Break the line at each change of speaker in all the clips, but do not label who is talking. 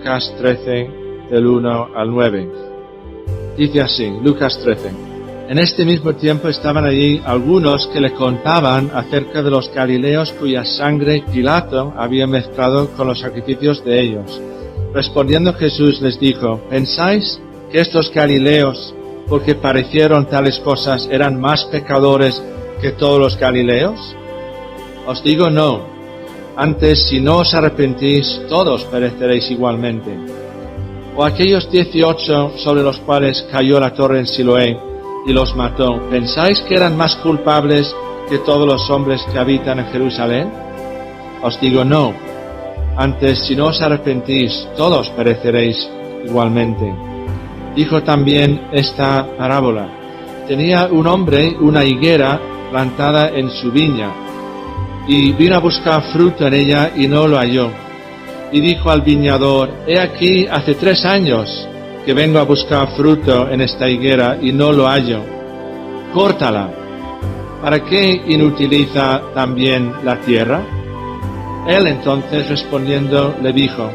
Lucas 13, del 1 al 9. Dice así, Lucas 13. En este mismo tiempo estaban allí algunos que le contaban acerca de los galileos cuya sangre Pilato había mezclado con los sacrificios de ellos. Respondiendo Jesús les dijo, ¿pensáis que estos galileos, porque parecieron tales cosas, eran más pecadores que todos los galileos? Os digo no, antes si no os arrepentís, todos pereceréis igualmente. O aquellos 18 sobre los cuales cayó la torre en Siloé y los mató, ¿pensáis que eran más culpables que todos los hombres que habitan en Jerusalén? Os digo no, antes si no os arrepentís, todos pereceréis igualmente. Dijo también esta parábola. Tenía un hombre una higuera plantada en su viña, y vino a buscar fruto en ella y no lo halló. Y dijo al viñador, he aquí hace 3 años que vengo a buscar fruto en esta higuera y no lo hallo. Córtala. ¿Para qué inutiliza también la tierra? Él entonces respondiendo le dijo,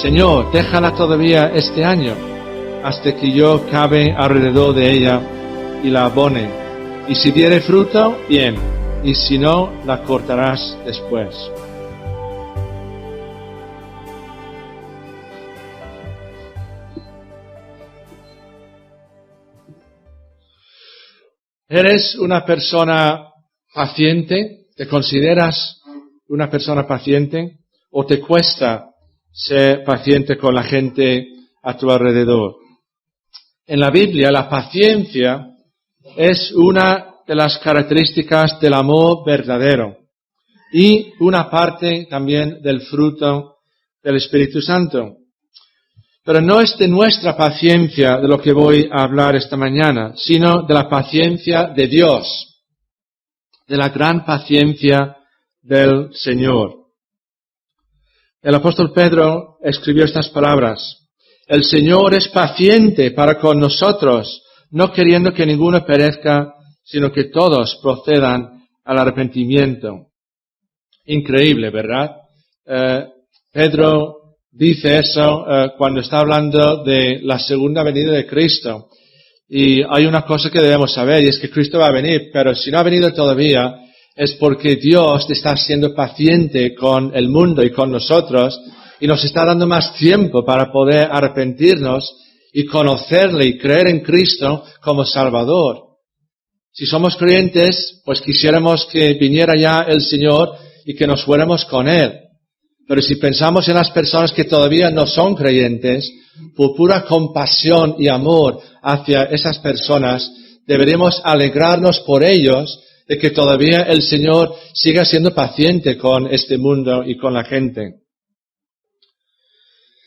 Señor, déjala todavía este año, hasta que yo cabe alrededor de ella y la abone. Y si diere fruto, bien, y si no, la cortarás después. ¿Eres una persona paciente? ¿Te consideras una persona paciente? ¿O te cuesta ser paciente con la gente a tu alrededor? En la Biblia, la paciencia es una de las características del amor verdadero y una parte también del fruto del Espíritu Santo. Pero no es de nuestra paciencia de lo que voy a hablar esta mañana, sino de la paciencia de Dios, de la gran paciencia del Señor. El apóstol Pedro escribió estas palabras, el Señor es paciente para con nosotros, no queriendo que ninguno perezca, sino que todos procedan al arrepentimiento. Increíble, ¿verdad? Pedro dice eso cuando está hablando de la segunda venida de Cristo. Y hay una cosa que debemos saber, y es que Cristo va a venir, pero si no ha venido todavía, es porque Dios está siendo paciente con el mundo y con nosotros, y nos está dando más tiempo para poder arrepentirnos y conocerle y creer en Cristo como Salvador. Si somos creyentes, pues quisiéramos que viniera ya el Señor y que nos fuéramos con Él. Pero si pensamos en las personas que todavía no son creyentes, por pura compasión y amor hacia esas personas, deberemos alegrarnos por ellos de que todavía el Señor siga siendo paciente con este mundo y con la gente.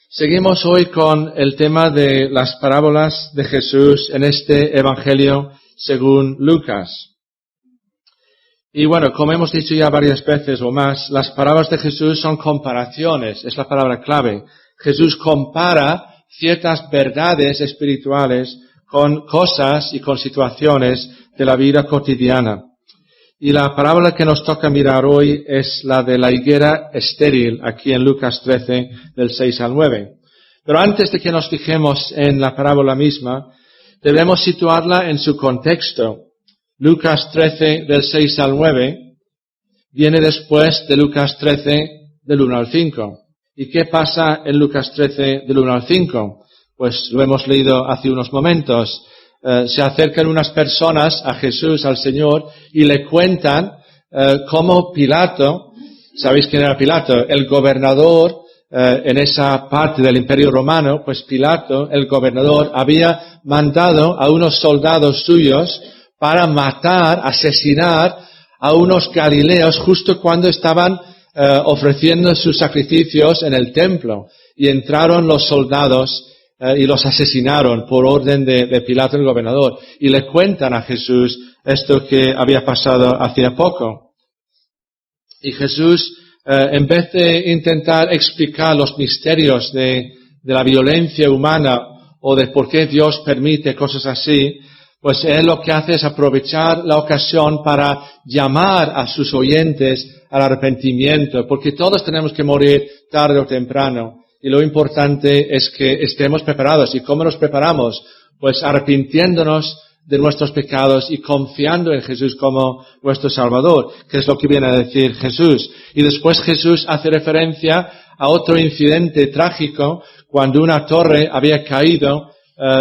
Seguimos hoy con el tema de las parábolas de Jesús en este Evangelio según Lucas. Y bueno, como hemos dicho ya varias veces o más, las parábolas de Jesús son comparaciones, es la palabra clave. Jesús compara ciertas verdades espirituales con cosas y con situaciones de la vida cotidiana. Y la parábola que nos toca mirar hoy es la de la higuera estéril, aquí en Lucas 13, del 6 al 9. Pero antes de que nos fijemos en la parábola misma, debemos situarla en su contexto. Lucas 13, del 6 al 9, viene después de Lucas 13, del 1 al 5. ¿Y qué pasa en Lucas 13, del 1 al 5? Pues lo hemos leído hace unos momentos. Se acercan unas personas a Jesús, al Señor, y le cuentan cómo Pilato, ¿sabéis quién era Pilato? El gobernador en esa parte del Imperio Romano, pues Pilato, el gobernador, había mandado a unos soldados suyos para matar, asesinar a unos galileos justo cuando estaban ofreciendo sus sacrificios en el templo. Y entraron los soldados y los asesinaron por orden de Pilato el gobernador. Y le cuentan a Jesús esto que había pasado hacía poco. Y Jesús, en vez de intentar explicar los misterios de la violencia humana o de por qué Dios permite cosas así, pues Él lo que hace es aprovechar la ocasión para llamar a sus oyentes al arrepentimiento, porque todos tenemos que morir tarde o temprano. y lo importante es que estemos preparados. ¿Y cómo nos preparamos? Pues arrepintiéndonos de nuestros pecados y confiando en Jesús como nuestro Salvador, que es lo que viene a decir Jesús. Y después Jesús hace referencia a otro incidente trágico cuando una torre había caído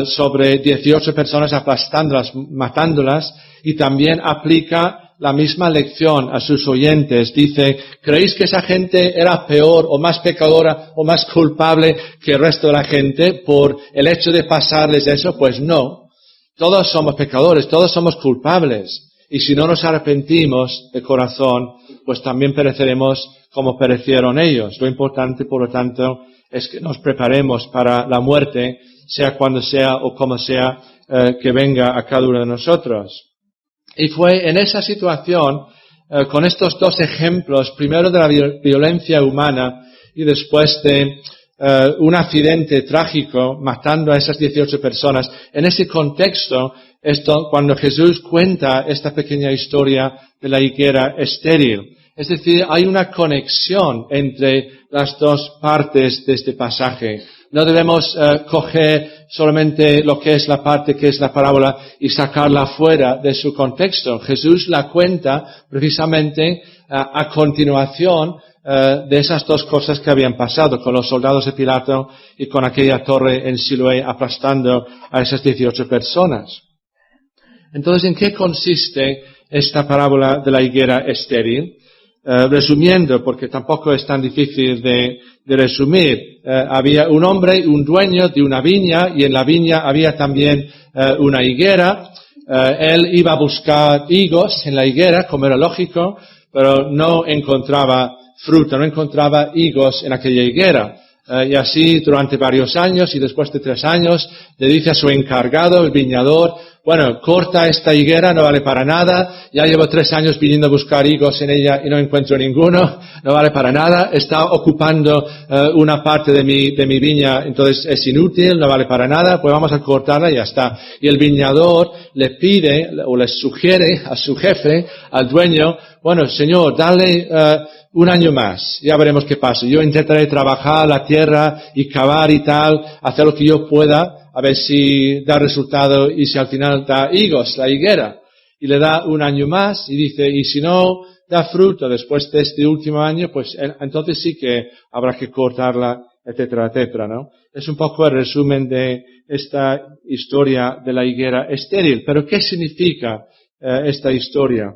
sobre 18 personas aplastándolas, matándolas, y también aplica la misma lección a sus oyentes. Dice, ¿creéis que esa gente era peor o más pecadora o más culpable que el resto de la gente por el hecho de pasarles eso? Pues no. Todos somos pecadores, todos somos culpables. Y si no nos arrepentimos de corazón, pues también pereceremos como perecieron ellos. Lo importante, por lo tanto, es que nos preparemos para la muerte, sea cuando sea o como sea que venga a cada uno de nosotros. Y fue en esa situación, con estos dos ejemplos, primero de la violencia humana y después de un accidente trágico matando a esas 18 personas. En ese contexto, cuando Jesús cuenta esta pequeña historia de la higuera estéril. Es decir, hay una conexión entre las dos partes de este pasaje. No debemos coger solamente lo que es la parte que es la parábola y sacarla fuera de su contexto. Jesús la cuenta precisamente a continuación de esas dos cosas que habían pasado con los soldados de Pilato y con aquella torre en Siloé aplastando a esas 18 personas. Entonces, ¿en qué consiste esta parábola de la higuera estéril? Resumiendo, porque tampoco es tan difícil de resumir, había un hombre, un dueño de una viña, y en la viña había también una higuera. Él iba a buscar higos en la higuera, como era lógico, pero no encontraba fruta, no encontraba higos en aquella higuera. Y así durante varios años, y después de 3 años, le dice a su encargado, el viñador, bueno, corta esta higuera, no vale para nada, ya llevo 3 años viniendo a buscar higos en ella y no encuentro ninguno, no vale para nada, está ocupando una parte de mi viña, entonces es inútil, no vale para nada, pues vamos a cortarla y ya está. Y el viñador le pide, o le sugiere a su jefe, al dueño, bueno, señor, dale 1 año más, ya veremos qué pasa. Yo intentaré trabajar la tierra y cavar y tal, hacer lo que yo pueda, a ver si da resultado y si al final da higos, la higuera. Y le da 1 año más y dice, y si no da fruto después de este último año, pues entonces sí que habrá que cortarla, etcétera, etcétera, ¿no? Es un poco el resumen de esta historia de la higuera estéril. Pero ¿qué significa esta historia?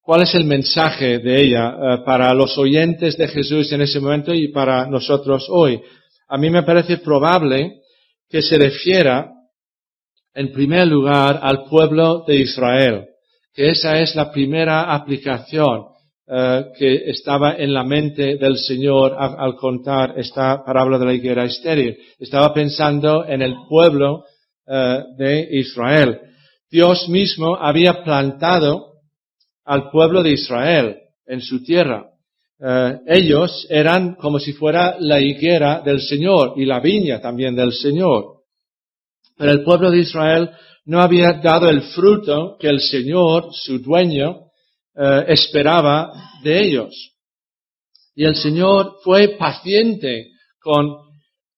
¿Cuál es el mensaje de ella para los oyentes de Jesús en ese momento y para nosotros hoy? A mí me parece probable que se refiera, en primer lugar, al pueblo de Israel, que esa es la primera aplicación que estaba en la mente del Señor al contar esta parábola de la higuera estéril. Estaba pensando en el pueblo de Israel. Dios mismo había plantado al pueblo de Israel en su tierra. Ellos eran como si fuera la higuera del Señor y la viña también del Señor. Pero el pueblo de Israel no había dado el fruto que el Señor, su dueño, esperaba de ellos. Y el Señor fue paciente con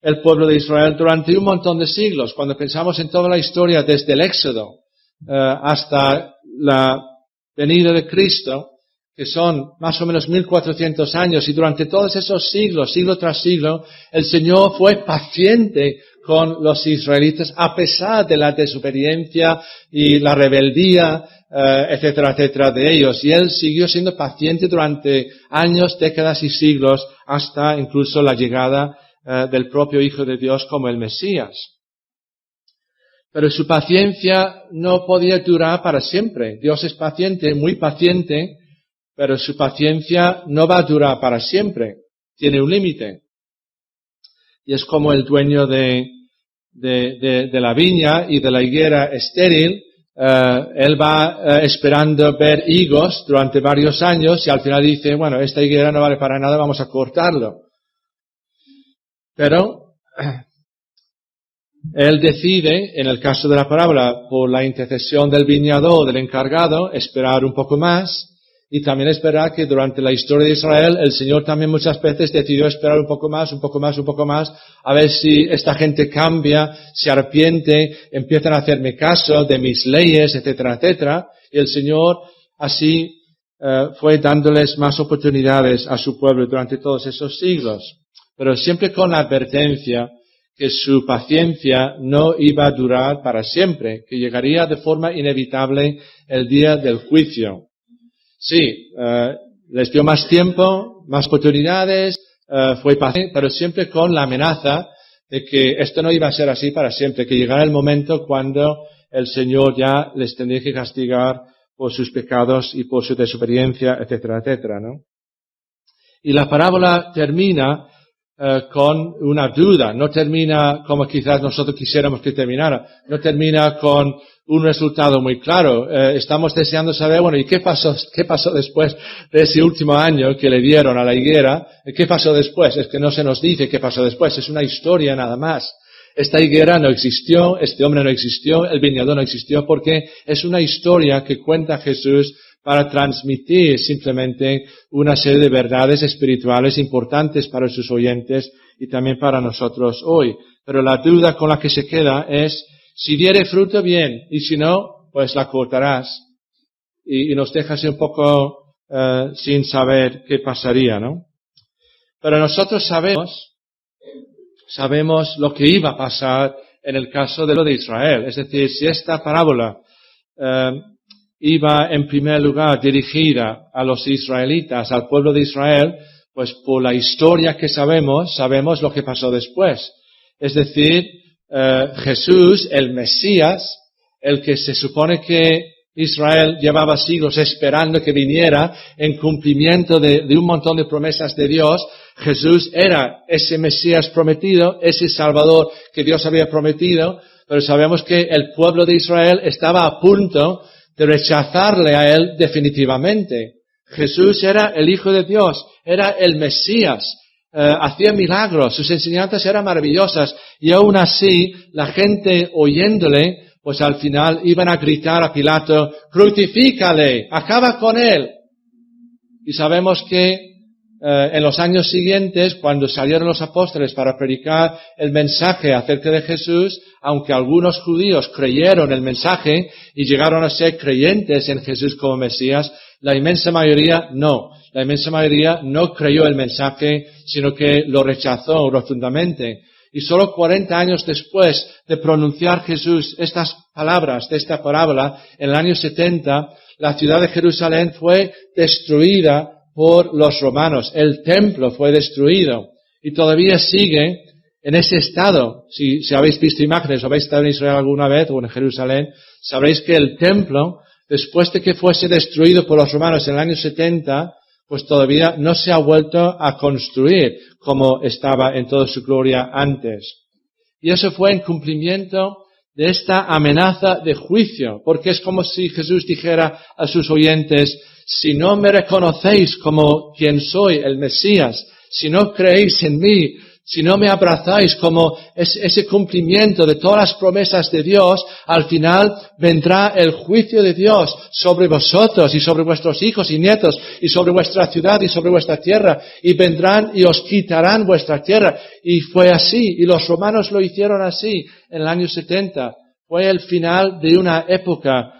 el pueblo de Israel durante un montón de siglos. Cuando pensamos en toda la historia desde el Éxodo hasta la venida de Cristo, que son más o menos 1400 años, y durante todos esos siglos, siglo tras siglo, el Señor fue paciente con los israelitas a pesar de la desobediencia y la rebeldía, etcétera, etcétera, de ellos. Y Él siguió siendo paciente durante años, décadas y siglos, hasta incluso la llegada del propio Hijo de Dios como el Mesías. Pero su paciencia no podía durar para siempre. Dios es paciente, muy paciente, pero su paciencia no va a durar para siempre. Tiene un límite. Y es como el dueño de la viña y de la higuera estéril. Él va esperando ver higos durante varios años y al final dice, bueno, esta higuera no vale para nada, vamos a cortarlo. Pero Él decide, en el caso de la parábola, por la intercesión del viñador, del encargado, esperar un poco más, Y también es verdad que durante la historia de Israel, el Señor también muchas veces decidió esperar un poco más, a ver si esta gente cambia, se arrepiente, empiezan a hacerme caso de mis leyes, etcétera, etcétera. Y el Señor así fue dándoles más oportunidades a su pueblo durante todos esos siglos. Pero siempre con la advertencia que su paciencia no iba a durar para siempre, que llegaría de forma inevitable el día del juicio. Sí, les dio más tiempo, más oportunidades, fue paciente, pero siempre con la amenaza de que esto no iba a ser así para siempre, que llegara el momento cuando el Señor ya les tendría que castigar por sus pecados y por su desobediencia, etcétera, etcétera, ¿no? Y la parábola termina con una duda, no termina como quizás nosotros quisiéramos que terminara, no termina con un resultado muy claro. Estamos deseando saber, bueno, ¿y qué pasó después de ese último año que le dieron a la higuera? ¿Qué pasó después? Es que no se nos dice qué pasó después, es una historia nada más. Esta higuera no existió, este hombre no existió, el viñador no existió, porque es una historia que cuenta Jesús para transmitir simplemente una serie de verdades espirituales importantes para sus oyentes y también para nosotros hoy. Pero la duda con la que se queda es, si diere fruto, bien, y si no, pues la cortarás. Y nos deja así un poco sin saber qué pasaría, ¿no? Pero nosotros sabemos lo que iba a pasar en el caso de lo de Israel. Es decir, si esta parábola iba en primer lugar dirigida a los israelitas, al pueblo de Israel, pues por la historia que sabemos lo que pasó después. Es decir, Jesús, el Mesías, el que se supone que Israel llevaba siglos esperando que viniera en cumplimiento de un montón de promesas de Dios, Jesús era ese Mesías prometido, ese Salvador que Dios había prometido, pero sabemos que el pueblo de Israel estaba a punto de rechazarle a él definitivamente. Jesús era el Hijo de Dios, era el Mesías, hacía milagros, sus enseñanzas eran maravillosas, y aún así la gente oyéndole, pues al final iban a gritar a Pilato, crucifícale, acaba con él. Y sabemos que en los años siguientes, cuando salieron los apóstoles para predicar el mensaje acerca de Jesús, aunque algunos judíos creyeron el mensaje y llegaron a ser creyentes en Jesús como Mesías, la inmensa mayoría no. La inmensa mayoría no creyó el mensaje, sino que lo rechazó rotundamente. Y solo 40 años después de pronunciar Jesús estas palabras de esta parábola, en el año 70, la ciudad de Jerusalén fue destruida por los romanos. El templo fue destruido y todavía sigue en ese estado. Si habéis visto imágenes o habéis estado en Israel alguna vez o en Jerusalén, sabréis que el templo, después de que fuese destruido por los romanos en el año 70, pues todavía no se ha vuelto a construir como estaba en toda su gloria antes. Y eso fue en cumplimiento de esta amenaza de juicio, porque es como si Jesús dijera a sus oyentes, si no me reconocéis como quien soy, el Mesías, si no creéis en mí, si no me abrazáis como ese cumplimiento de todas las promesas de Dios, al final vendrá el juicio de Dios sobre vosotros y sobre vuestros hijos y nietos y sobre vuestra ciudad y sobre vuestra tierra, y vendrán y os quitarán vuestra tierra. Y fue así, y los romanos lo hicieron así en el año 70. Fue el final de una época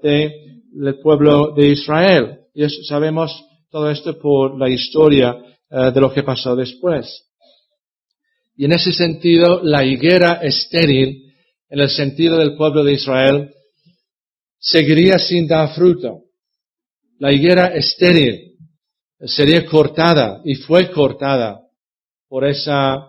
del pueblo de Israel. Y sabemos todo esto por la historia de lo que pasó después. Y en ese sentido, la higuera estéril, en el sentido del pueblo de Israel, seguiría sin dar fruto. La higuera estéril sería cortada y fue cortada por esa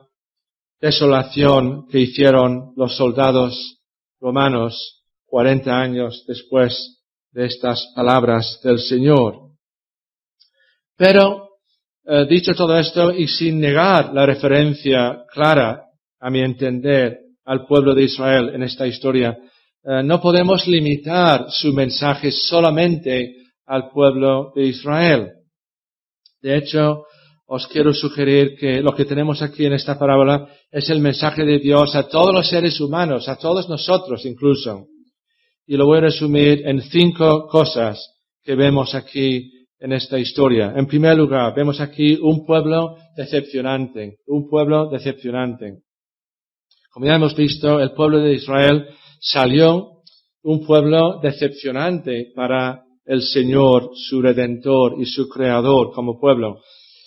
desolación que hicieron los soldados romanos 40 años después de estas palabras del Señor. Pero, dicho todo esto y sin negar la referencia clara, a mi entender, al pueblo de Israel en esta historia, no podemos limitar su mensaje solamente al pueblo de Israel. De hecho, os quiero sugerir que lo que tenemos aquí en esta parábola es el mensaje de Dios a todos los seres humanos, a todos nosotros incluso. Y lo voy a resumir en 5 cosas que vemos aquí en esta historia. En primer lugar, vemos aquí un pueblo decepcionante, Como ya hemos visto, el pueblo de Israel salió un pueblo decepcionante para el Señor, su Redentor y su Creador como pueblo.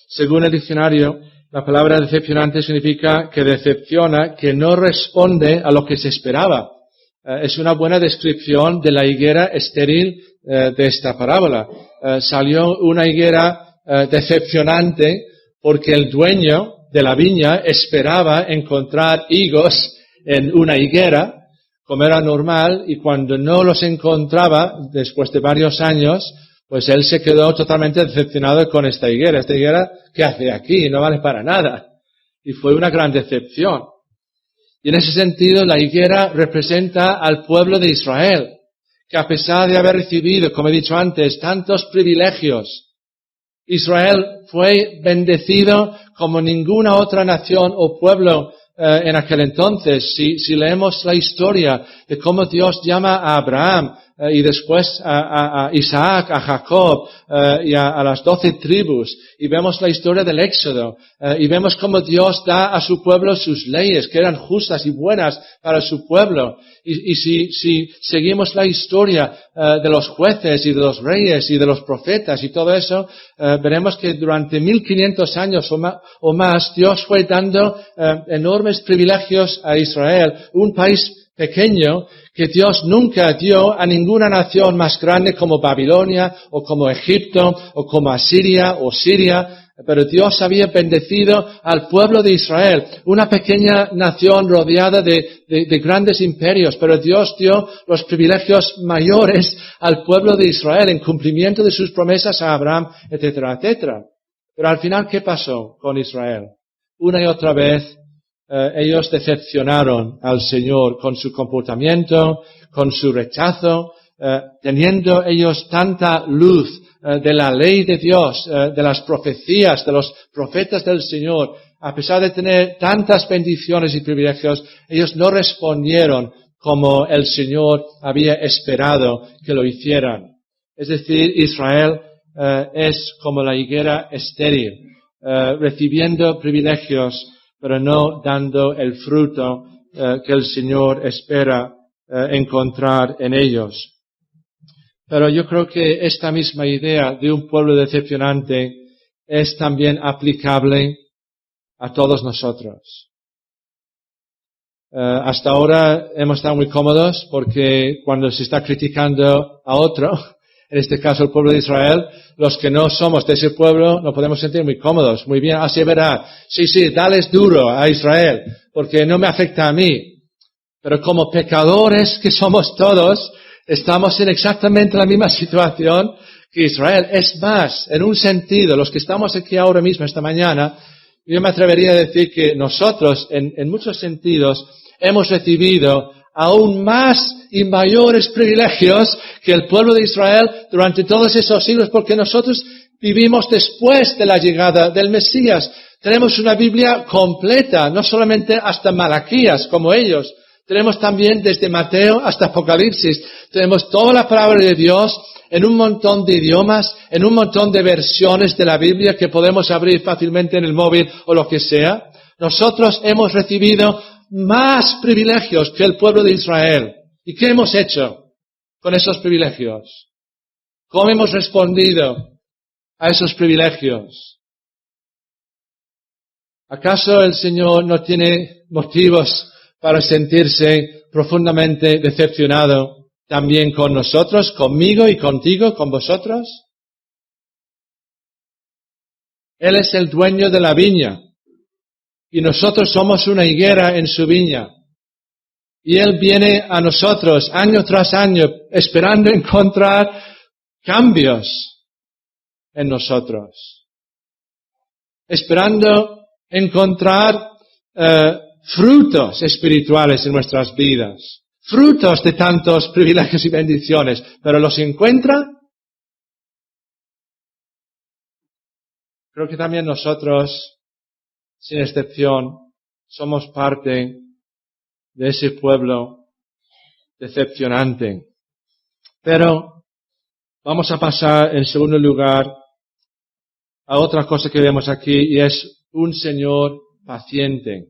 Según el diccionario, la palabra decepcionante significa que decepciona, que no responde a lo que se esperaba. Es una buena descripción de la higuera estéril de esta parábola. Salió una higuera decepcionante porque el dueño de la viña esperaba encontrar higos en una higuera, como era normal, y cuando no los encontraba, después de varios años, pues él se quedó totalmente decepcionado con esta higuera. Esta higuera, ¿qué hace aquí? No vale para nada. Y fue una gran decepción. Y en ese sentido, la higuera representa al pueblo de Israel, que a pesar de haber recibido, como he dicho antes, tantos privilegios, Israel fue bendecido como ninguna otra nación o pueblo en aquel entonces. Si leemos la historia de cómo Dios llama a Abraham y después a Isaac, a Jacob y a las 12 tribus, y vemos la historia del Éxodo, y vemos cómo Dios da a su pueblo sus leyes, que eran justas y buenas para su pueblo. Y si seguimos la historia de los jueces y de los reyes y de los profetas y todo eso, veremos que durante 1500 años o más Dios fue dando enormes privilegios a Israel, un país pequeño que Dios nunca dio a ninguna nación más grande como Babilonia o como Egipto o como Asiria o Siria. Pero Dios había bendecido al pueblo de Israel, una pequeña nación rodeada de grandes imperios, pero Dios dio los privilegios mayores al pueblo de Israel en cumplimiento de sus promesas a Abraham, etcétera, etcétera. Pero al final, ¿qué pasó con Israel? Una y otra vez ellos decepcionaron al Señor con su comportamiento, con su rechazo, teniendo ellos tanta luz de la ley de Dios, de las profecías, de los profetas del Señor. A pesar de tener tantas bendiciones y privilegios, ellos no respondieron como el Señor había esperado que lo hicieran. Es decir, Israel es como la higuera estéril, recibiendo privilegios, pero no dando el fruto que el Señor espera encontrar en ellos. Pero yo creo que esta misma idea de un pueblo decepcionante es también aplicable a todos nosotros. Hasta ahora hemos estado muy cómodos porque cuando se está criticando a otro, en este caso el pueblo de Israel, los que no somos de ese pueblo nos podemos sentir muy cómodos. Muy bien, así verá. Sí, dales duro a Israel porque no me afecta a mí. Pero como pecadores que somos todos, estamos en exactamente la misma situación que Israel. Es más, en un sentido, los que estamos aquí ahora mismo, esta mañana, yo me atrevería a decir que nosotros, en muchos sentidos, hemos recibido aún más y mayores privilegios que el pueblo de Israel durante todos esos siglos, porque nosotros vivimos después de la llegada del Mesías. Tenemos una Biblia completa, no solamente hasta Malaquías, como ellos. Tenemos también desde Mateo hasta Apocalipsis. Tenemos toda la palabra de Dios en un montón de idiomas, en un montón de versiones de la Biblia que podemos abrir fácilmente en el móvil o lo que sea. Nosotros hemos recibido más privilegios que el pueblo de Israel. ¿Y qué hemos hecho con esos privilegios? ¿Cómo hemos respondido a esos privilegios? ¿Acaso el Señor no tiene motivos para sentirse profundamente decepcionado también con nosotros, conmigo y contigo, con vosotros? Él es el dueño de la viña y nosotros somos una higuera en su viña. Y Él viene a nosotros año tras año esperando encontrar cambios en nosotros, esperando encontrar frutos espirituales en nuestras vidas, frutos de tantos privilegios y bendiciones, pero ¿los encuentra? Creo que también nosotros, sin excepción, somos parte de ese pueblo decepcionante. Pero vamos a pasar en segundo lugar a otra cosa que vemos aquí, y es un Señor paciente.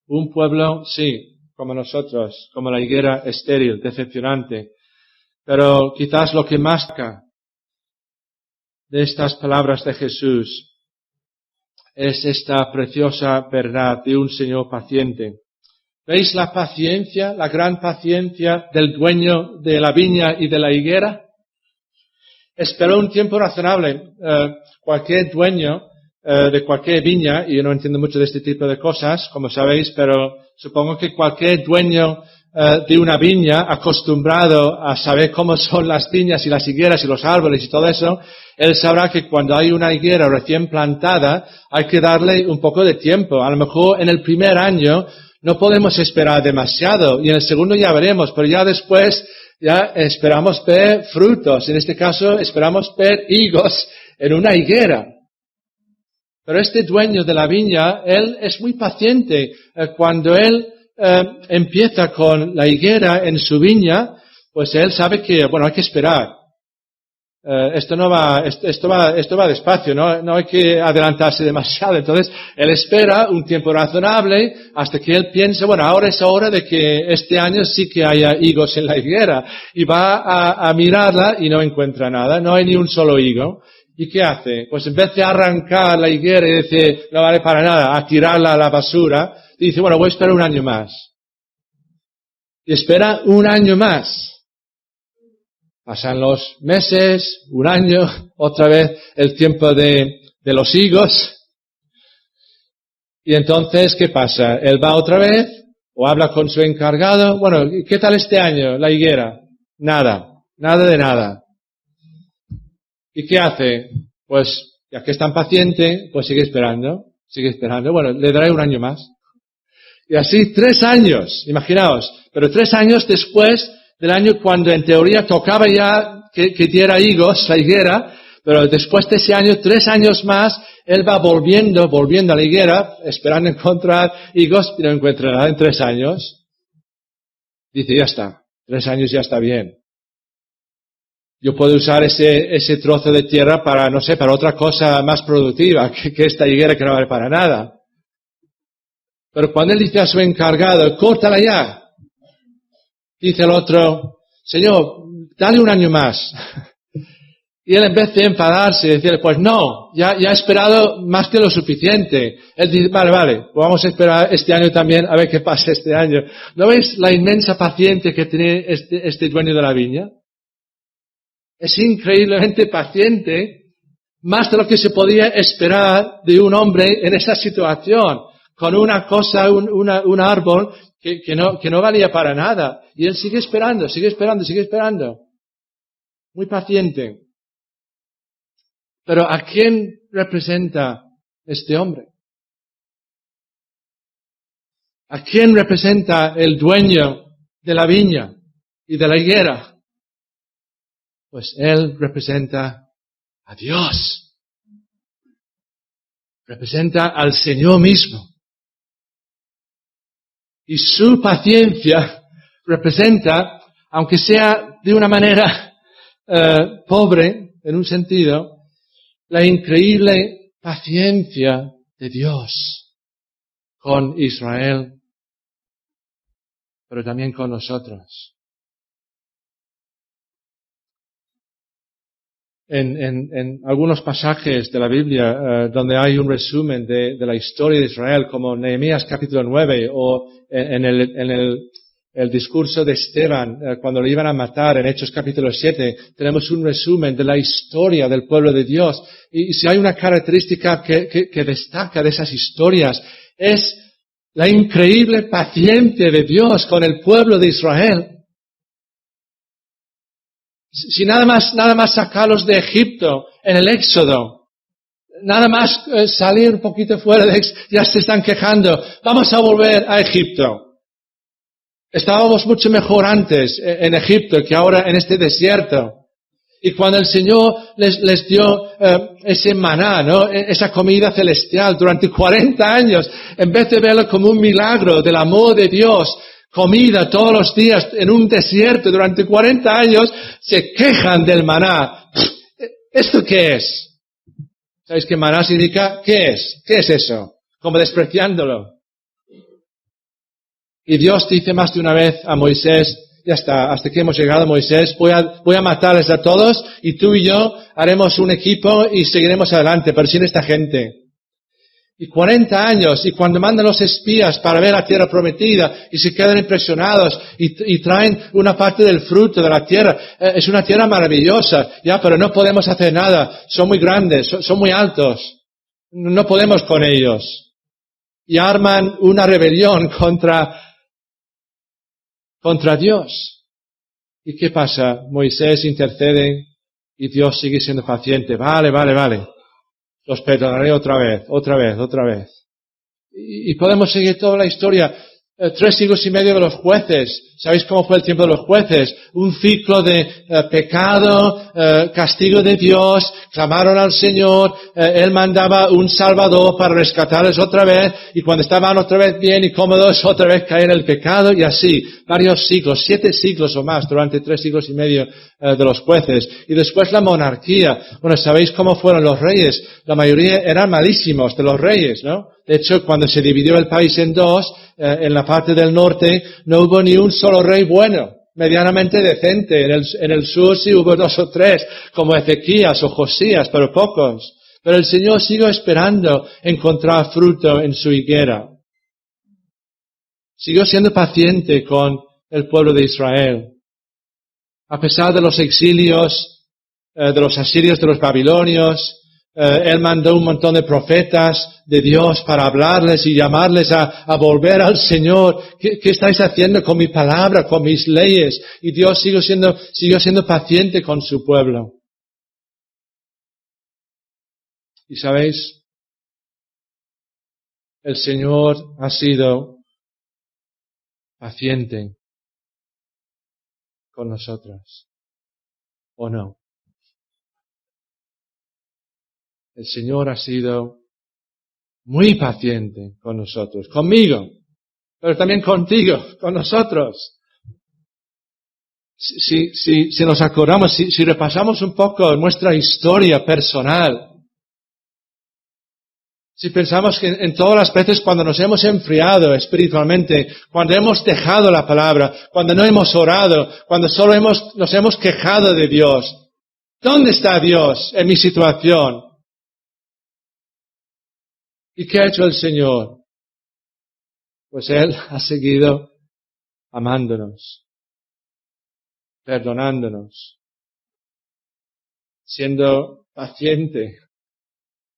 Un pueblo, sí, como nosotros, como la higuera estéril, decepcionante. Pero quizás lo que más saca de estas palabras de Jesús es esta preciosa verdad de un Señor paciente. ¿Veis la paciencia, la gran paciencia del dueño de la viña y de la higuera? Esperó un tiempo razonable. Cualquier dueño de cualquier viña, y yo no entiendo mucho de este tipo de cosas, como sabéis, pero supongo que cualquier dueño de una viña, acostumbrado a saber cómo son las viñas y las higueras y los árboles y todo eso, él sabrá que cuando hay una higuera recién plantada, hay que darle un poco de tiempo. A lo mejor en el primer año no podemos esperar demasiado, y en el segundo ya veremos, pero ya después ya esperamos ver frutos. En este caso esperamos ver higos en una higuera. Pero este dueño de la viña, él es muy paciente. Cuando él empieza con la higuera en su viña, pues él sabe que, bueno, hay que esperar. Esto va despacio, no hay que adelantarse demasiado. Entonces, él espera un tiempo razonable hasta que él piense, bueno, ahora es hora de que este año sí que haya higos en la higuera. Y va a mirarla y no encuentra nada, no hay ni un solo higo. ¿Y qué hace? Pues en vez de arrancar la higuera y decir, no vale para nada, a tirarla a la basura, dice, bueno, voy a esperar un año más. Y espera un año más. Pasan los meses, un año, otra vez el tiempo de los higos. Y entonces, ¿qué pasa? Él va otra vez, o habla con su encargado, bueno, ¿qué tal este año la higuera? Nada de nada. ¿Y qué hace? Pues, ya que es tan paciente, pues sigue esperando. Bueno, le daré un año más. Y así 3 años, imaginaos, pero 3 años después del año cuando en teoría tocaba ya que diera higos la higuera, pero después de ese año, 3 años más, él va volviendo a la higuera, esperando encontrar higos, y no encuentra nada en 3 años. Dice, ya está, 3 años ya está bien. Yo puedo usar ese trozo de tierra para, no sé, para otra cosa más productiva que esta higuera que no vale para nada. Pero cuando él dice a su encargado, córtala ya, dice el otro, Señor, dale un año más. Y él en vez de enfadarse y decirle, pues no, ya he esperado más que lo suficiente. Él dice, vale, pues vamos a esperar este año también a ver qué pasa este año. ¿No veis la inmensa paciencia que tiene este dueño de la viña? Es increíblemente paciente, más de lo que se podía esperar de un hombre en esa situación, con una cosa, un árbol que no valía para nada. Y él sigue esperando. Muy paciente. Pero ¿a quién representa este hombre? ¿A quién representa el dueño de la viña y de la higuera? Pues él representa a Dios. Representa al Señor mismo. Y su paciencia representa, aunque sea de una manera pobre, en un sentido, la increíble paciencia de Dios con Israel, pero también con nosotros. En algunos pasajes de la Biblia donde hay un resumen de la historia de Israel, como Nehemías capítulo 9 o en el discurso de Esteban cuando lo iban a matar en Hechos capítulo 7, tenemos un resumen de la historia del pueblo de Dios. Y si hay una característica que destaca de esas historias, es la increíble paciencia de Dios con el pueblo de Israel. Si nada más sacarlos de Egipto en el Éxodo, nada más salir un poquito fuera de Éxodo, ya se están quejando, vamos a volver a Egipto. Estábamos mucho mejor antes en Egipto que ahora en este desierto. Y cuando el Señor les dio ese maná, ¿no? Esa comida celestial durante 40 años, en vez de verlo como un milagro del amor de Dios, comida todos los días en un desierto durante 40 años, se quejan del maná. ¿Esto qué es? ¿Sabéis qué maná significa? ¿Qué es? ¿Qué es eso? Como despreciándolo. Y Dios dice más de una vez a Moisés, ya está, hasta que hemos llegado, Moisés, voy a matarles a todos y tú y yo haremos un equipo y seguiremos adelante, pero sin esta gente. Y 40 años, y cuando mandan los espías para ver la tierra prometida, y se quedan impresionados, y traen una parte del fruto de la tierra, es una tierra maravillosa, ya, pero no podemos hacer nada, son muy grandes, son muy altos, no podemos con ellos. Y arman una rebelión contra Dios. ¿Y qué pasa? Moisés intercede, y Dios sigue siendo paciente, vale. Los perdonaré otra vez. Y podemos seguir toda la historia. 3 siglos y medio de los jueces. ¿Sabéis cómo fue el tiempo de los jueces? Un ciclo de pecado, castigo de Dios, clamaron al Señor, Él mandaba un Salvador para rescatarles otra vez, y cuando estaban otra vez bien y cómodos, otra vez caían en el pecado, y así, varios siglos, 7 siglos o más, durante 3 siglos y medio de los jueces. Y después la monarquía. Bueno, ¿sabéis cómo fueron los reyes? La mayoría eran malísimos de los reyes, ¿no? De hecho, cuando se dividió el país en dos, en la parte del norte, no hubo ni un solo rey bueno, medianamente decente. En el sur sí hubo 2 o 3, como Ezequías o Josías, pero pocos. Pero el Señor siguió esperando encontrar fruto en su higuera. Siguió siendo paciente con el pueblo de Israel. A pesar de los exilios, de los asirios, de los babilonios, Él mandó un montón de profetas de Dios para hablarles y llamarles a volver al Señor. ¿Qué estáis haciendo con mi palabra, con mis leyes? Y Dios siguió siendo paciente con su pueblo. Y sabéis, el Señor ha sido paciente con nosotros, ¿o no? El Señor ha sido muy paciente con nosotros, conmigo, pero también contigo, con nosotros. Si nos acordamos, si repasamos un poco nuestra historia personal, si pensamos que en todas las veces cuando nos hemos enfriado espiritualmente, cuando hemos dejado la palabra, cuando no hemos orado, cuando solo nos hemos quejado de Dios, ¿dónde está Dios en mi situación? ¿Y qué ha hecho el Señor? Pues Él ha seguido amándonos, perdonándonos, siendo paciente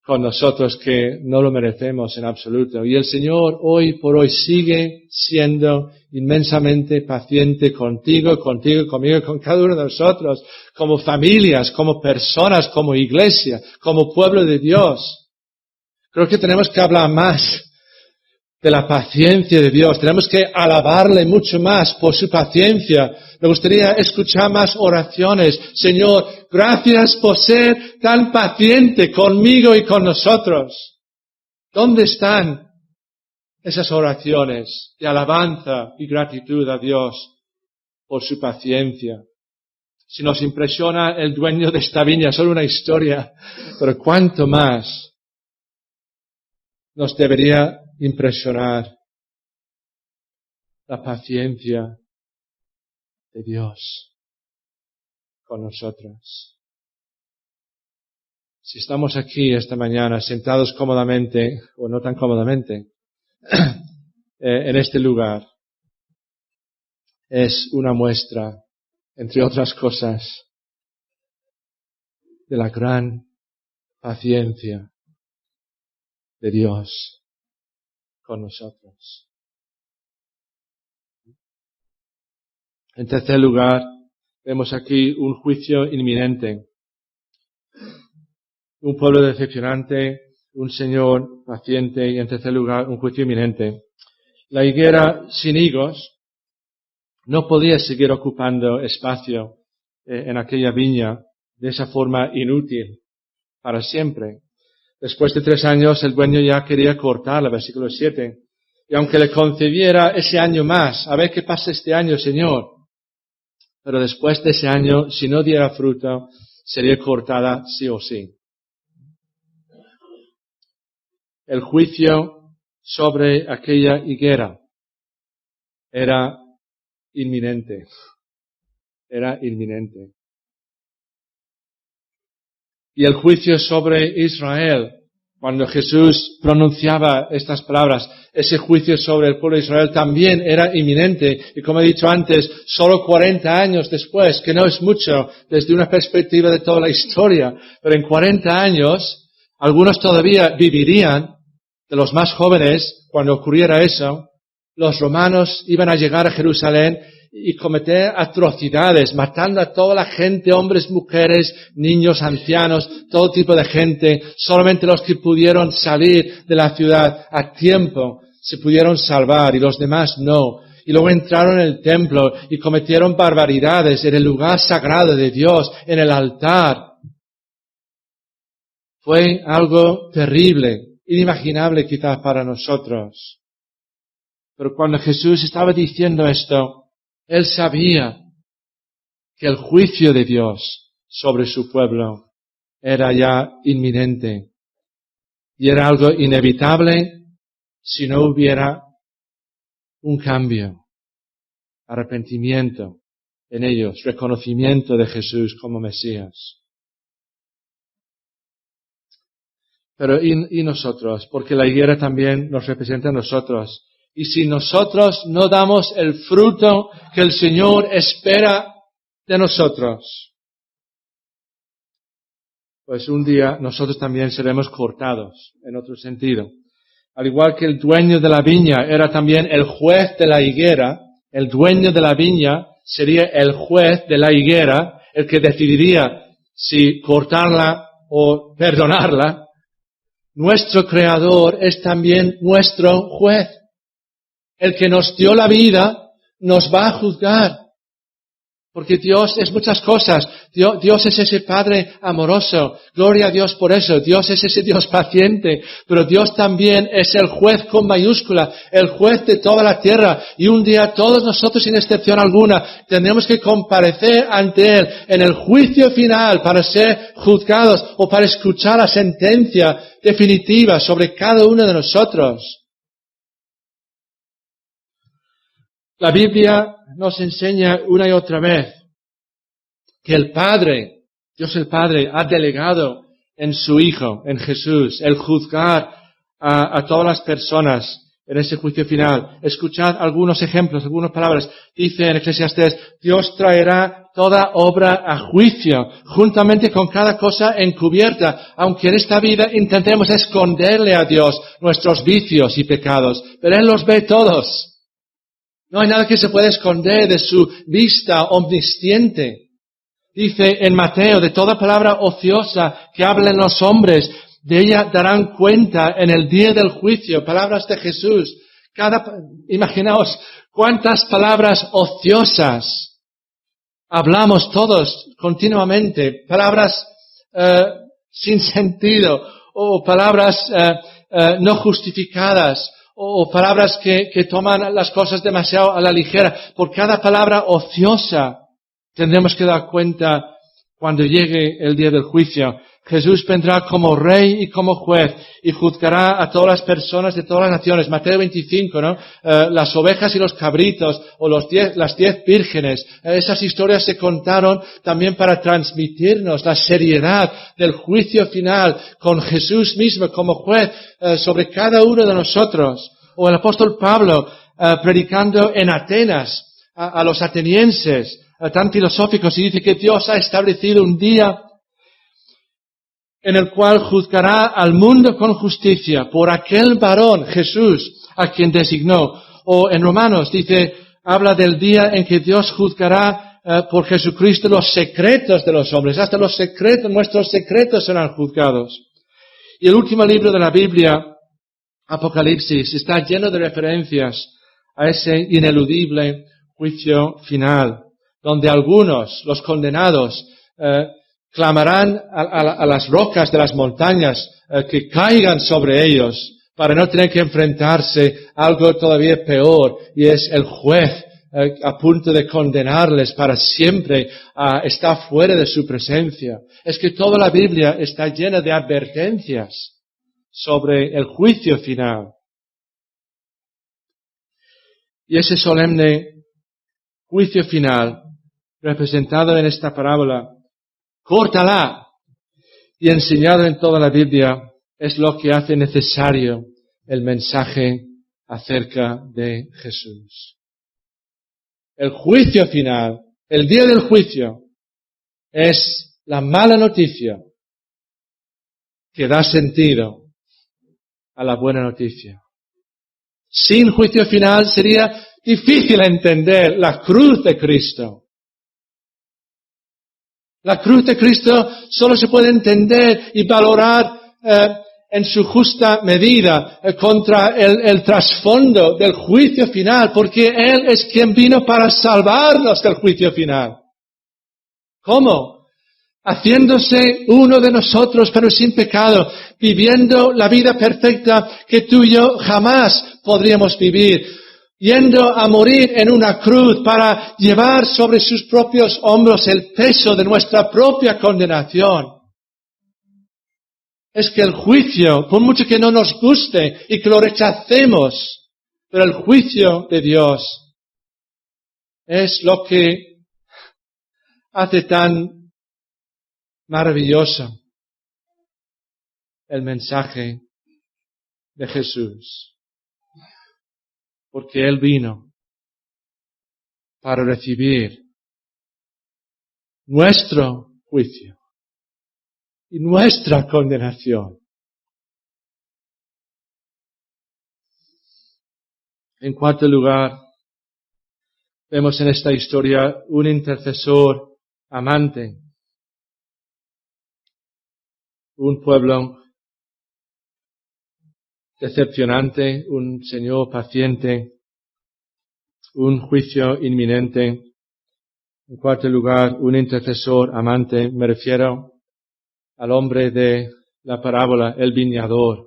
con nosotros que no lo merecemos en absoluto. Y el Señor hoy por hoy sigue siendo inmensamente paciente contigo, conmigo, con cada uno de nosotros, como familias, como personas, como iglesia, como pueblo de Dios. Creo que tenemos que hablar más de la paciencia de Dios. Tenemos que alabarle mucho más por su paciencia. Me gustaría escuchar más oraciones. Señor, gracias por ser tan paciente conmigo y con nosotros. ¿Dónde están esas oraciones de alabanza y gratitud a Dios por su paciencia? Si nos impresiona el dueño de esta viña, solo una historia, pero cuánto más nos debería impresionar la paciencia de Dios con nosotros. Si estamos aquí esta mañana sentados cómodamente, o no tan cómodamente, en este lugar, es una muestra, entre otras cosas, de la gran paciencia de Dios con nosotros. En tercer lugar, vemos aquí un juicio inminente. Un pueblo decepcionante, un Señor paciente y en tercer lugar, un juicio inminente. La higuera sin higos no podía seguir ocupando espacio en aquella viña de esa forma inútil para siempre. Después de 3 años, el dueño ya quería cortarla, versículo 7. y aunque le concediera ese año más, a ver qué pasa este año, Señor. Pero después de ese año, si no diera fruto, sería cortada sí o sí. El juicio sobre aquella higuera era inminente. Era inminente. Y el juicio sobre Israel, cuando Jesús pronunciaba estas palabras, ese juicio sobre el pueblo de Israel también era inminente. Y como he dicho antes, solo 40 años después, que no es mucho desde una perspectiva de toda la historia, pero en 40 años, algunos todavía vivirían, de los más jóvenes, cuando ocurriera eso, los romanos iban a llegar a Jerusalén y cometer atrocidades, matando a toda la gente, hombres, mujeres, niños, ancianos, todo tipo de gente. Solamente los que pudieron salir de la ciudad a tiempo se pudieron salvar y los demás no. Y luego entraron en el templo y cometieron barbaridades en el lugar sagrado de Dios, en el altar. Fue algo terrible, inimaginable quizás para nosotros. Pero cuando Jesús estaba diciendo esto, Él sabía que el juicio de Dios sobre su pueblo era ya inminente y era algo inevitable si no hubiera un cambio, arrepentimiento en ellos, reconocimiento de Jesús como Mesías. Pero ¿y nosotros? Porque la higuera también nos representa a nosotros. Y si nosotros no damos el fruto que el Señor espera de nosotros, pues un día nosotros también seremos cortados, en otro sentido. Al igual que el dueño de la viña era también el juez de la higuera, el dueño de la viña sería el juez de la higuera, el que decidiría si cortarla o perdonarla. Nuestro Creador es también nuestro juez. El que nos dio la vida nos va a juzgar. Porque Dios es muchas cosas. Dios es ese Padre amoroso. Gloria a Dios por eso. Dios es ese Dios paciente. Pero Dios también es el juez con mayúscula. El juez de toda la tierra. Y un día todos nosotros, sin excepción alguna, tendremos que comparecer ante Él en el juicio final para ser juzgados o para escuchar la sentencia definitiva sobre cada uno de nosotros. La Biblia nos enseña una y otra vez que el Padre, Dios el Padre, ha delegado en su Hijo, en Jesús, el juzgar a todas las personas en ese juicio final. Escuchad algunos ejemplos, algunas palabras. Dice en Eclesiastés, Dios traerá toda obra a juicio, juntamente con cada cosa encubierta, aunque en esta vida intentemos esconderle a Dios nuestros vicios y pecados, pero Él los ve todos. No hay nada que se pueda esconder de su vista omnisciente. Dice en Mateo, de toda palabra ociosa que hablen los hombres, de ella darán cuenta en el día del juicio. Palabras de Jesús. Imaginaos cuántas palabras ociosas hablamos todos continuamente. Palabras sin sentido o palabras no justificadas. O palabras que toman las cosas demasiado a la ligera. Por cada palabra ociosa tendremos que dar cuenta cuando llegue el día del juicio. Jesús vendrá como rey y como juez y juzgará a todas las personas de todas las naciones. Mateo 25, ¿no? Las ovejas y los cabritos o las 10 vírgenes. Esas historias se contaron también para transmitirnos la seriedad del juicio final con Jesús mismo como juez sobre cada uno de nosotros. O el apóstol Pablo predicando en Atenas a los atenienses tan filosóficos y dice que Dios ha establecido un día en el cual juzgará al mundo con justicia por aquel varón, Jesús, a quien designó. O en Romanos dice, habla del día en que Dios juzgará por Jesucristo los secretos de los hombres. Hasta los secretos, nuestros secretos serán juzgados. Y el último libro de la Biblia, Apocalipsis, está lleno de referencias a ese ineludible juicio final, donde algunos, los condenados, clamarán a las rocas de las montañas que caigan sobre ellos para no tener que enfrentarse a algo todavía peor, y es el juez a punto de condenarles para siempre a estar fuera de su presencia. Es que toda la Biblia está llena de advertencias sobre el juicio final. Y ese solemne juicio final, representado en esta parábola, córtala, y enseñado en toda la Biblia, es lo que hace necesario el mensaje acerca de Jesús. El juicio final, el día del juicio, es la mala noticia que da sentido a la buena noticia. Sin juicio final sería difícil entender la cruz de Cristo. La cruz de Cristo solo se puede entender y valorar en su justa medida contra el trasfondo del juicio final, porque Él es quien vino para salvarnos del juicio final. ¿Cómo? Haciéndose uno de nosotros, pero sin pecado, viviendo la vida perfecta que tú y yo jamás podríamos vivir, yendo a morir en una cruz para llevar sobre sus propios hombros el peso de nuestra propia condenación. Es que el juicio, por mucho que no nos guste y que lo rechacemos, pero el juicio de Dios es lo que hace tan maravilloso el mensaje de Jesús. Porque Él vino para recibir nuestro juicio y nuestra condenación. En cuarto lugar, vemos en esta historia un intercesor amante. Un pueblo decepcionante, un Señor paciente, un juicio inminente. En cuarto lugar, un intercesor amante. Me refiero al hombre de la parábola, el viñador.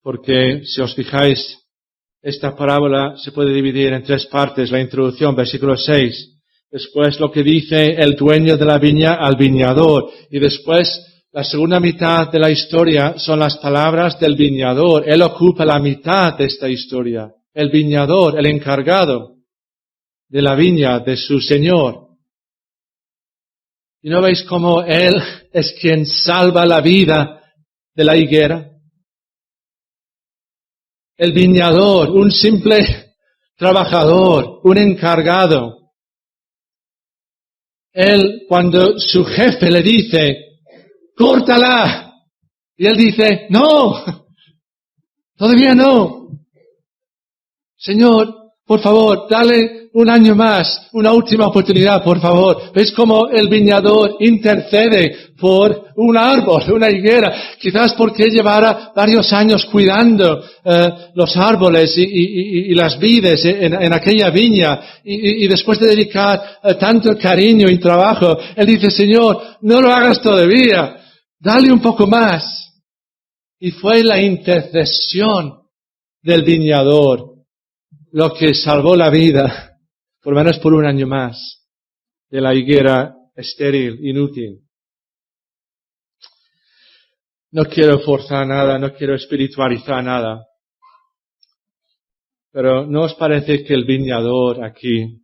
Porque, si os fijáis, esta parábola se puede dividir en tres partes. La introducción, versículo 6. Después lo que dice el dueño de la viña al viñador. Y después la segunda mitad de la historia son las palabras del viñador. Él ocupa la mitad de esta historia. El viñador, el encargado de la viña de su Señor. ¿Y no veis cómo Él es quien salva la vida de la higuera? El viñador, un simple trabajador, un encargado. Él, cuando su jefe le dice, córtala, y él dice, no, todavía no. Señor, por favor, dale un año más, una última oportunidad, por favor. ¿Ves cómo el viñador intercede por un árbol, una higuera? Quizás porque llevara varios años cuidando los árboles y las vides en aquella viña. Y después de dedicar tanto cariño y trabajo, él dice, Señor, no lo hagas todavía, dale un poco más. Y fue la intercesión del viñador lo que salvó la vida, por lo menos por un año más, de la higuera estéril, inútil. No quiero forzar nada, no quiero espiritualizar nada, pero ¿no os parece que el viñador aquí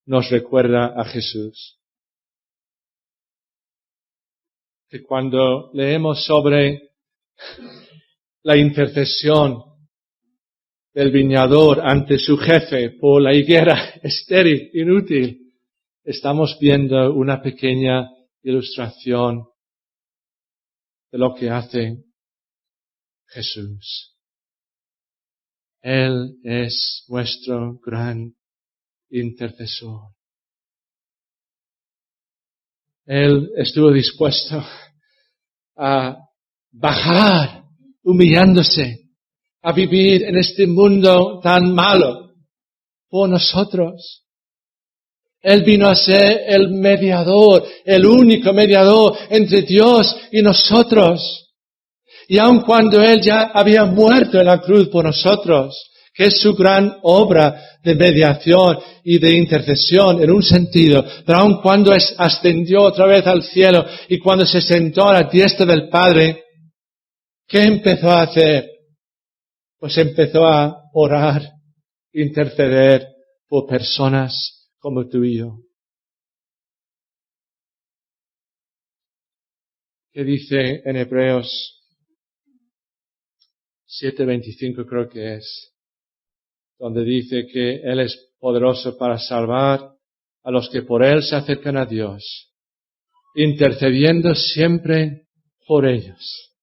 nos recuerda a Jesús? Que cuando leemos sobre la intercesión del viñador ante su jefe por la higuera estéril, inútil, estamos viendo una pequeña ilustración de lo que hace Jesús. Él es nuestro gran intercesor. Él estuvo dispuesto a bajar, humillándose, a vivir en este mundo tan malo por nosotros. Él vino a ser el mediador, el único mediador entre Dios y nosotros. Y aun cuando Él ya había muerto en la cruz por nosotros, que es su gran obra de mediación y de intercesión en un sentido, pero aun cuando ascendió otra vez al cielo y cuando se sentó a la diestra del Padre, ¿qué empezó a hacer? Pues empezó a orar, interceder por personas como tú y yo. ¿Qué dice en Hebreos 7:25 creo que es? Donde dice que Él es poderoso para salvar a los que por Él se acercan a Dios, intercediendo siempre por ellos.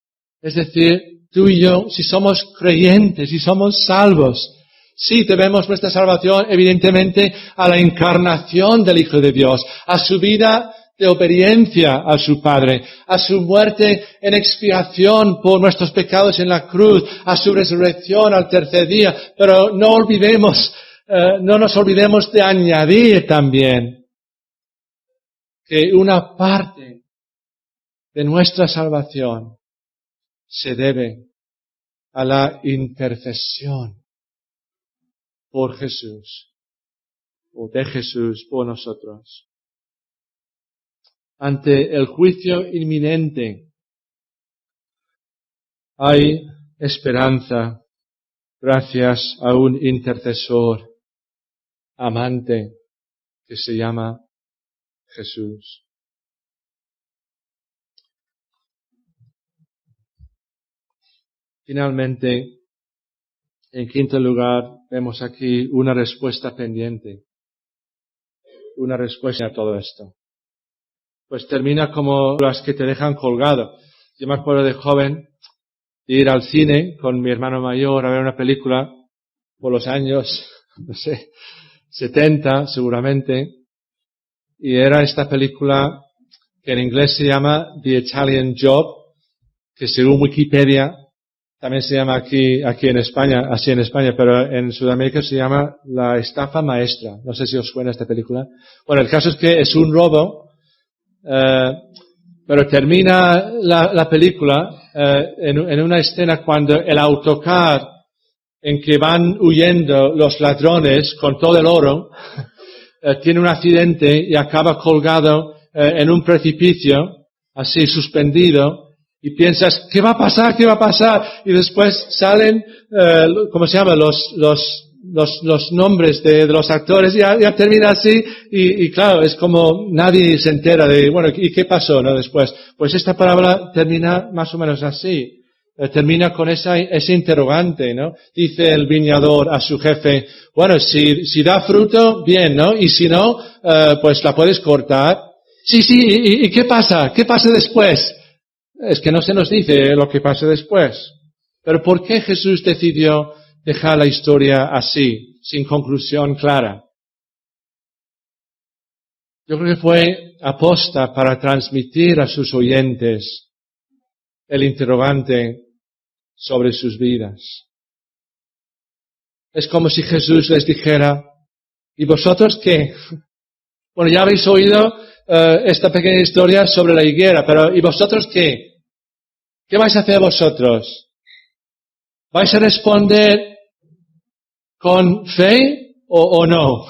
Es decir, tú y yo, si somos creyentes, si somos salvos, sí debemos nuestra salvación evidentemente a la encarnación del Hijo de Dios, a su vida de obediencia a su Padre, a su muerte en expiación por nuestros pecados en la cruz, a su resurrección al tercer día, pero no nos olvidemos de añadir también que una parte de nuestra salvación se debe a la intercesión por Jesús, o de Jesús por nosotros. Ante el juicio inminente hay esperanza gracias a un intercesor amante que se llama Jesús. Finalmente, en quinto lugar, vemos aquí una respuesta pendiente. Una respuesta a todo esto. Pues termina como las que te dejan colgado. Yo me acuerdo de joven de ir al cine con mi hermano mayor a ver una película por los años, 70 seguramente, y era esta película que en inglés se llama The Italian Job, que según Wikipedia también se llama aquí en España, así en España, pero en Sudamérica se llama La Estafa Maestra. No sé si os suena esta película. Bueno, el caso es que es un robo, pero termina la película en una escena cuando el autocar en que van huyendo los ladrones con todo el oro tiene un accidente y acaba colgado en un precipicio, así suspendido, y piensas, ¿qué va a pasar? ¿Qué va a pasar? Y después salen, ¿cómo se llama? Los nombres de los actores, ya termina así, y claro, es como nadie se entera de, bueno, ¿y qué pasó, no? Después. Pues esta parábola termina más o menos así. Termina con ese interrogante, ¿no? Dice el viñador a su jefe, bueno, si da fruto, bien, ¿no? Y si no, pues la puedes cortar. Sí, ¿y qué pasa? ¿Qué pasa después? Es que no se nos dice lo que pasa después. Pero ¿por qué Jesús decidió dejar la historia así, sin conclusión clara? Yo creo que fue aposta para transmitir a sus oyentes el interrogante sobre sus vidas. Es como si Jesús les dijera, ¿y vosotros qué? Bueno, ya habéis oído esta pequeña historia sobre la higuera, pero ¿y vosotros qué? ¿Qué vais a hacer vosotros? ¿Vais a responder con fe o no?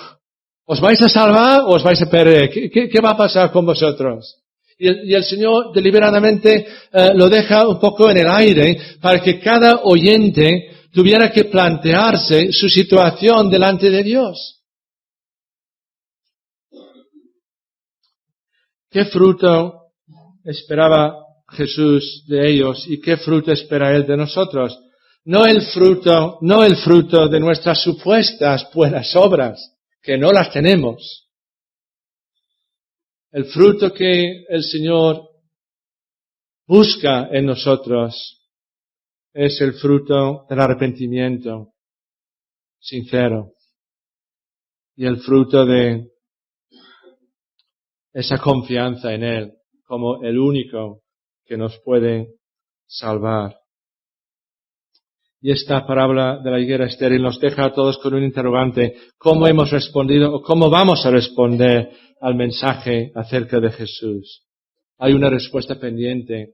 ¿Os vais a salvar o os vais a perder? ¿Qué va a pasar con vosotros? Y el Señor deliberadamente lo deja un poco en el aire para que cada oyente tuviera que plantearse su situación delante de Dios. ¿Qué fruto esperaba Jesús de ellos y qué fruto espera Él de nosotros? No el fruto de nuestras supuestas buenas obras, que no las tenemos. El fruto que el Señor busca en nosotros es el fruto del arrepentimiento sincero y el fruto de esa confianza en Él como el único que nos puede salvar. Y esta parábola de la higuera estéril nos deja a todos con un interrogante. ¿Cómo hemos respondido o cómo vamos a responder al mensaje acerca de Jesús? Hay una respuesta pendiente.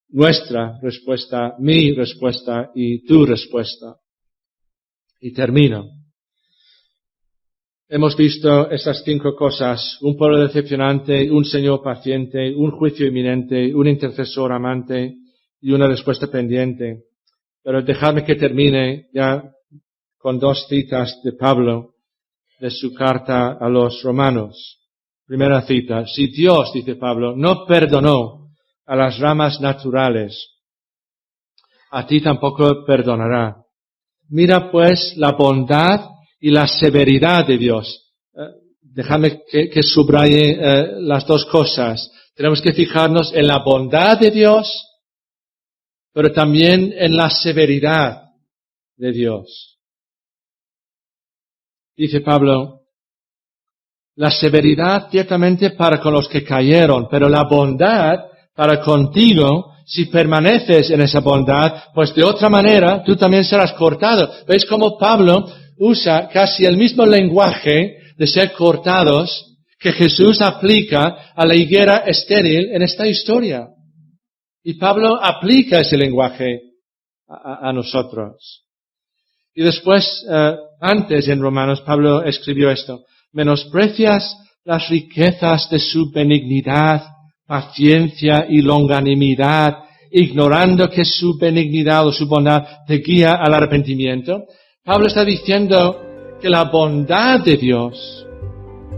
nuestra respuesta, mi respuesta y tu respuesta. Y termino. Hemos visto estas 5 cosas: un pueblo decepcionante, un Señor paciente, un juicio inminente, un intercesor amante y una respuesta pendiente. Pero dejadme que termine ya con 2 citas de Pablo de su carta a los romanos. Primera cita: si Dios, dice Pablo, no perdonó a las ramas naturales, a ti tampoco perdonará. Mira pues la bondad y la severidad de Dios. Déjame que subraye las 2 cosas. Tenemos que fijarnos en la bondad de Dios, pero también en la severidad de Dios. Dice Pablo, la severidad ciertamente para con los que cayeron, pero la bondad para contigo, si permaneces en esa bondad, pues de otra manera tú también serás cortado. ¿Veis cómo Pablo usa casi el mismo lenguaje de ser cortados que Jesús aplica a la higuera estéril en esta historia? Y Pablo aplica ese lenguaje a nosotros. Y después, antes en Romanos, Pablo escribió esto: menosprecias las riquezas de su benignidad, paciencia y longanimidad, ignorando que su benignidad o su bondad te guía al arrepentimiento. Pablo está diciendo que la bondad de Dios,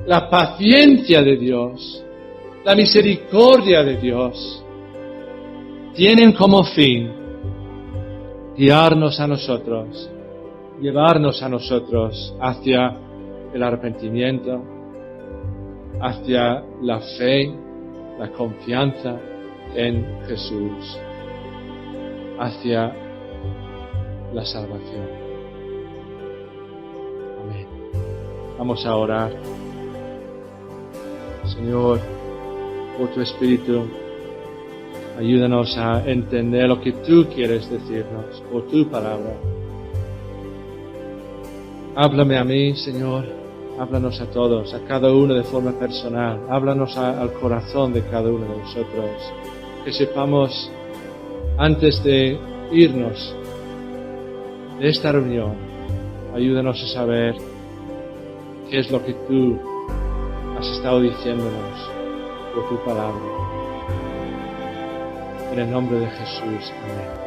la paciencia de Dios, la misericordia de Dios, tienen como fin guiarnos a nosotros, llevarnos a nosotros hacia el arrepentimiento, hacia la fe, la confianza en Jesús, hacia la salvación. Amén. Vamos a orar. Señor, por tu Espíritu, ayúdanos a entender lo que tú quieres decirnos por tu palabra. Háblame a mí, Señor. Háblanos a todos, a cada uno de forma personal. Háblanos al corazón de cada uno de nosotros. Que sepamos, antes de irnos de esta reunión, ayúdanos a saber qué es lo que tú has estado diciéndonos por tu palabra. En el nombre de Jesús. Amén.